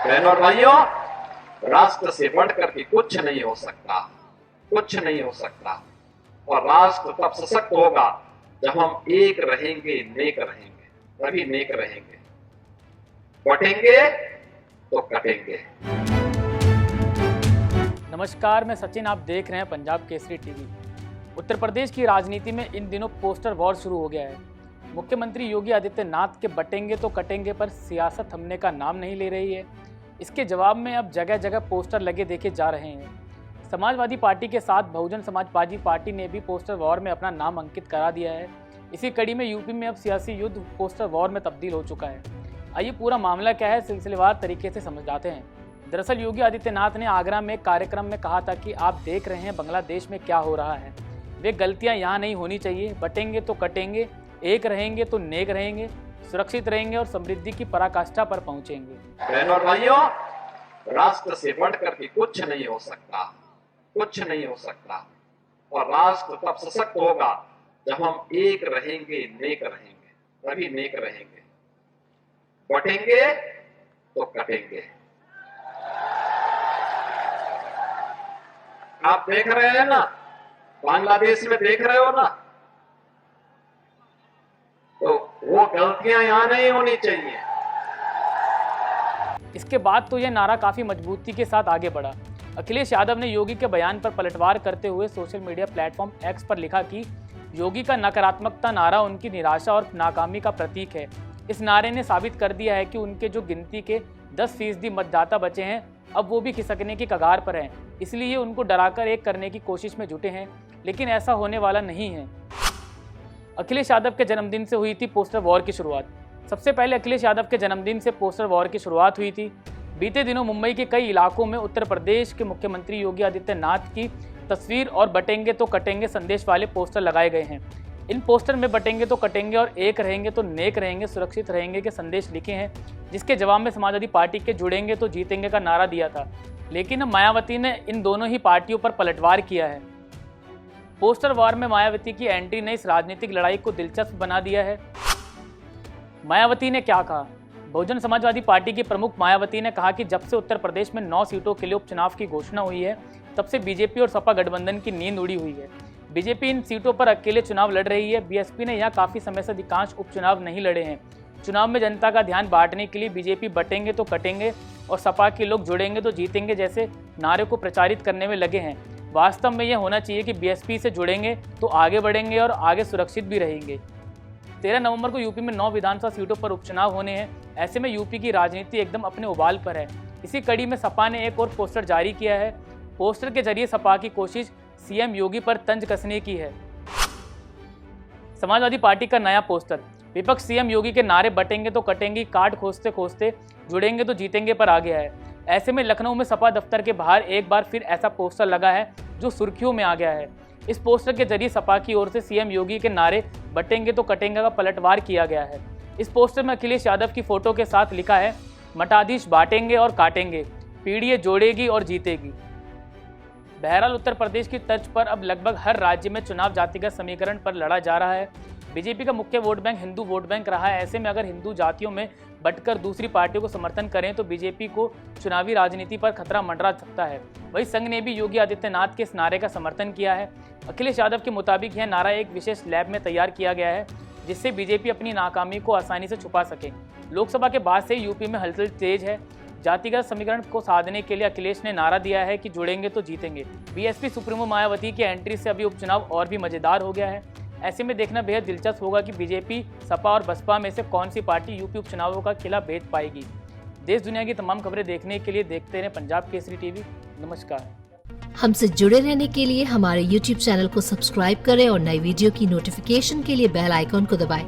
बहनों और भाइयों, राष्ट्र से बढ़कर के कुछ नहीं हो सकता, कुछ नहीं हो सकता। और राष्ट्र तब सशक्त होगा जब हम एक रहेंगे, नेक रहेंगे, तभी नेक रहेंगे। बटेंगे तो कटेंगे। नमस्कार, मैं सचिन, आप देख रहे हैं पंजाब केसरी टीवी। उत्तर प्रदेश की राजनीति में इन दिनों पोस्टर वॉर शुरू हो गया है। मुख्यमंत्री योगी आदित्यनाथ के बटेंगे तो कटेंगे पर सियासत थमने का नाम नहीं ले रही है। इसके जवाब में अब जगह जगह पोस्टर लगे देखे जा रहे हैं। समाजवादी पार्टी के साथ बहुजन समाज पार्टी ने भी पोस्टर वॉर में अपना नाम अंकित करा दिया है। इसी कड़ी में यूपी में अब सियासी युद्ध पोस्टर वॉर में तब्दील हो चुका है। आइए पूरा मामला क्या है सिलसिलेवार तरीके से समझ जाते हैं। दरअसल योगी आदित्यनाथ ने आगरा में कार्यक्रम में कहा था कि आप देख रहे हैं बांग्लादेश में क्या हो रहा है, वे गलतियां यहाँ नहीं होनी चाहिए। बटेंगे तो कटेंगे, एक रहेंगे तो नेक रहेंगे, सुरक्षित रहेंगे और समृद्धि की पराकाष्ठा पर पहुंचेंगे। बहनों और भाइयों, राष्ट्र से बढ़कर के कुछ नहीं हो सकता, कुछ नहीं हो सकता। और राष्ट्र तब सशक्त होगा जब हम एक रहेंगे, नेक रहेंगे, तभी नेक रहेंगे। बटेंगे तो कटेंगे। आप देख रहे हैं ना, बांग्लादेश में देख रहे हो ना, तो वो गलतियां यहां नहीं होनी चाहिए। इसके बाद तो यह नारा काफी मजबूती के साथ आगे बढ़ा। अखिलेश यादव ने योगी के बयान पर पलटवार करते हुए सोशल मीडिया प्लेटफॉर्म एक्स पर लिखा कि योगी का नकारात्मकता नारा उनकी निराशा और नाकामी का प्रतीक है। इस नारे ने साबित कर दिया है कि उनके जो गिनती के 10% मतदाता बचे हैं, अब वो भी खिसकने की कगार पर हैं। इसलिए उनको डराकर एक करने की कोशिश में जुटे हैं, लेकिन ऐसा होने वाला नहीं है। अखिलेश यादव के जन्मदिन से हुई थी पोस्टर वॉर की शुरुआत। सबसे पहले अखिलेश यादव के जन्मदिन से पोस्टर वॉर की शुरुआत हुई थी। बीते दिनों मुंबई के कई इलाकों में उत्तर प्रदेश के मुख्यमंत्री योगी आदित्यनाथ की तस्वीर और बटेंगे तो कटेंगे संदेश वाले पोस्टर लगाए गए हैं। इन पोस्टर में बटेंगे तो कटेंगे और एक रहेंगे तो नेक रहेंगे, सुरक्षित रहेंगे के संदेश लिखे हैं, जिसके जवाब में समाजवादी पार्टी के जुड़ेंगे तो जीतेंगे का नारा दिया था। लेकिन अब मायावती ने इन दोनों ही पार्टियों पर पलटवार किया है। पोस्टर वॉर में मायावती की एंट्री ने इस राजनीतिक लड़ाई को दिलचस्प बना दिया है। मायावती ने क्या कहा? बहुजन समाजवादी पार्टी की प्रमुख मायावती ने कहा कि जब से उत्तर प्रदेश में 9 सीटों के लिए उपचुनाव की घोषणा हुई है, तब से बीजेपी और सपा गठबंधन की नींद उड़ी हुई है। बीजेपी इन सीटों पर अकेले चुनाव लड़ रही है। बीएसपी ने यहाँ काफी समय से अधिकांश उपचुनाव नहीं लड़े हैं। चुनाव में जनता का ध्यान बांटने के लिए बीजेपी बटेंगे तो कटेंगे और सपा के लोग जुड़ेंगे तो जीतेंगे जैसे नारे को प्रचारित करने में लगे हैं। वास्तव में यह होना चाहिए कि बीएसपी से जुड़ेंगे तो आगे बढ़ेंगे और आगे सुरक्षित भी रहेंगे। 13 नवंबर को यूपी में 9 विधानसभा सीटों पर उपचुनाव होने हैं। ऐसे में यूपी की राजनीति एकदम अपने उबाल पर है। इसी कड़ी में सपा ने एक और पोस्टर जारी किया है। पोस्टर के जरिए सपा की कोशिश सीएम योगी पर तंज कसने की है। समाजवादी पार्टी का नया पोस्टर। विपक्ष सीएम योगी के नारे बटेंगे तो कटेंगे, काट खोजते खोजते जुड़ेंगे तो जीतेंगे पर आ गया है। ऐसे में लखनऊ में सपा दफ्तर के बाहर एक बार फिर ऐसा पोस्टर लगा है जो सुर्खियों में आ गया है। इस पोस्टर के जरिए सपा की ओर से सीएम योगी के नारे बटेंगे तो कटेंगे का पलटवार किया गया है। इस पोस्टर में अखिलेश यादव की फोटो के साथ लिखा है, मठाधीश बांटेंगे और काटेंगे, पीढ़ी जोड़ेगी और जीतेगी। बहरहाल उत्तर प्रदेश की तर्ज पर अब लगभग हर राज्य में चुनाव जातिगत समीकरण पर लड़ा जा रहा है। बीजेपी का मुख्य vote bank Hindu vote bank रहा है। ऐसे में अगर हिंदू जातियों में बटकर दूसरी पार्टियों को समर्थन करें तो बीजेपी को चुनावी राजनीति पर खतरा मंडरा सकता है। वहीं संघ ने भी योगी आदित्यनाथ के इस नारे का समर्थन किया है। अखिलेश यादव के मुताबिक यह नारा एक विशेष लैब में तैयार किया गया है, जिससे बीजेपी अपनी नाकामी को आसानी से छुपा सके। लोकसभा के बाद से यूपी में हलचल तेज है। जातिगत समीकरण को साधने के लिए अखिलेश ने नारा दिया है कि जुड़ेंगे तो जीतेंगे। बीएसपी सुप्रीमो मायावती की एंट्री से अभी उपचुनाव और भी मजेदार हो गया है। ऐसे में देखना बेहद दिलचस्प होगा कि बीजेपी, सपा और बसपा में से कौन सी पार्टी यूपी उपचुनावों का खिला भेज पाएगी। देश दुनिया की तमाम खबरें देखने के लिए देखते रहें पंजाब केसरी टीवी। नमस्कार। हमसे जुड़े रहने के लिए हमारे YouTube चैनल को सब्सक्राइब करें और नई वीडियो की नोटिफिकेशन के लिए बेल आइकॉन को दबाएं।